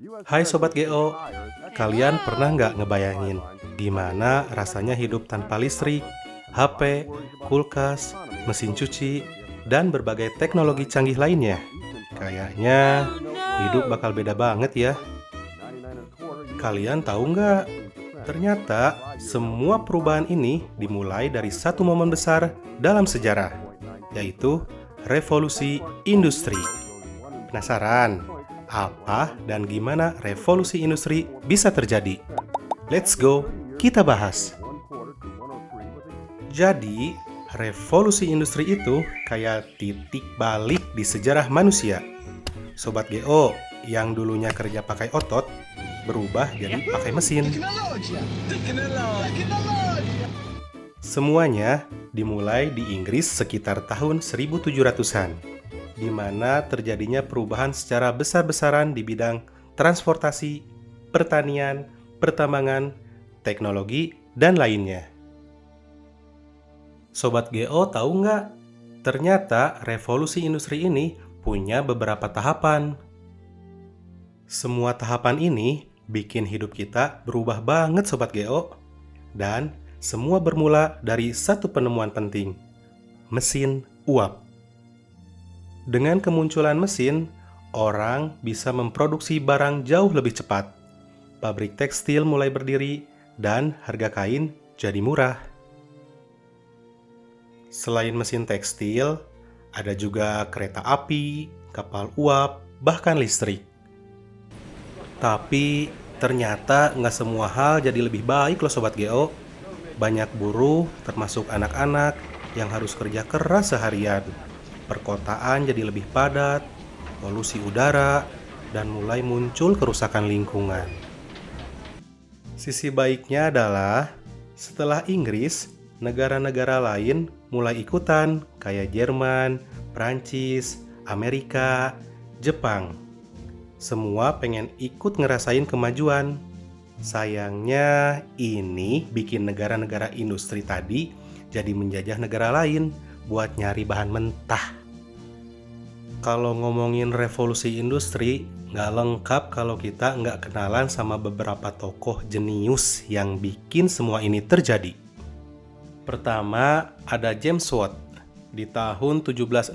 Hai Sobat GO, kalian pernah nggak ngebayangin gimana rasanya hidup tanpa listrik, HP, kulkas, mesin cuci, dan berbagai teknologi canggih lainnya? Kayaknya hidup bakal beda banget ya. Kalian tahu nggak? Ternyata semua perubahan ini dimulai dari satu momen besar dalam sejarah, yaitu revolusi industri. Penasaran? Apa dan gimana revolusi industri bisa terjadi? Let's go, kita bahas. Jadi, revolusi industri itu kayak titik balik di sejarah manusia. Sobat GO, yang dulunya kerja pakai otot, berubah jadi pakai mesin. Semuanya dimulai di Inggris sekitar tahun 1700-an. Di mana terjadinya perubahan secara besar-besaran di bidang transportasi, pertanian, pertambangan, teknologi, dan lainnya. Sobat GO tahu nggak? Ternyata revolusi industri ini punya beberapa tahapan. Semua tahapan ini bikin hidup kita berubah banget Sobat GO. Dan semua bermula dari satu penemuan penting, mesin uap. Dengan kemunculan mesin, orang bisa memproduksi barang jauh lebih cepat. Pabrik tekstil mulai berdiri, dan harga kain jadi murah. Selain mesin tekstil, ada juga kereta api, kapal uap, bahkan listrik. Tapi ternyata nggak semua hal jadi lebih baik loh Sobat GO. Banyak buruh, termasuk anak-anak, yang harus kerja keras seharian. Perkotaan jadi lebih padat, polusi udara, dan mulai muncul kerusakan lingkungan. Sisi baiknya adalah, setelah Inggris, negara-negara lain mulai ikutan, kayak Jerman, Prancis, Amerika, Jepang. Semua pengen ikut ngerasain kemajuan. Sayangnya, ini bikin negara-negara industri tadi jadi menjajah negara lain buat nyari bahan mentah. Kalau ngomongin revolusi industri, nggak lengkap kalau kita nggak kenalan sama beberapa tokoh jenius yang bikin semua ini terjadi. Pertama, ada James Watt. Di tahun 1765,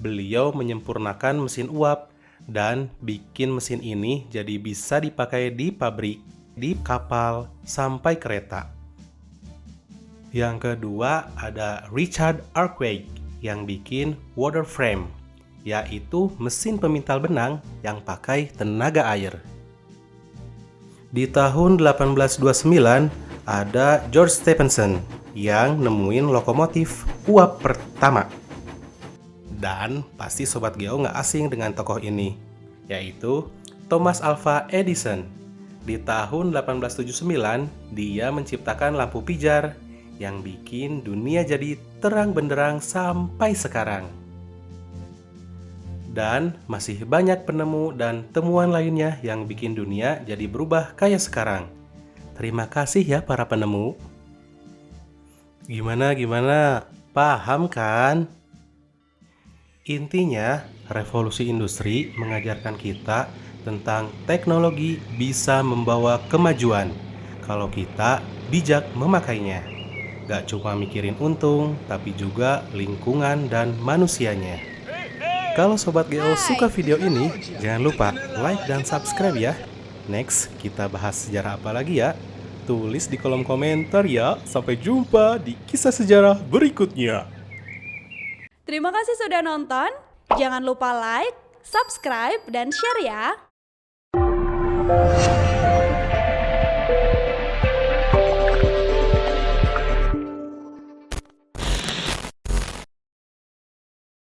beliau menyempurnakan mesin uap dan bikin mesin ini jadi bisa dipakai di pabrik, di kapal, sampai kereta. Yang kedua ada Richard Arkwright yang bikin water frame, yaitu mesin pemintal benang yang pakai tenaga air. Di tahun 1829 ada George Stephenson yang nemuin lokomotif uap pertama. Dan pasti Sobat Geo nggak asing dengan tokoh ini, yaitu Thomas Alva Edison. Di tahun 1879 dia menciptakan lampu pijar yang bikin dunia jadi terang benderang sampai sekarang. Dan masih banyak penemu dan temuan lainnya yang bikin dunia jadi berubah kayak sekarang. Terima kasih ya para penemu. Gimana? Paham kan? Intinya, revolusi industri mengajarkan kita tentang teknologi bisa membawa kemajuan kalau kita bijak memakainya. Gak cuma mikirin untung, tapi juga lingkungan dan manusianya. Kalau Sobat GO suka video ini, jangan lupa like dan subscribe ya. Next, kita bahas sejarah apa lagi ya? Tulis di kolom komentar ya. Sampai jumpa di kisah sejarah berikutnya. Terima kasih sudah nonton. Jangan lupa like, subscribe, dan share ya.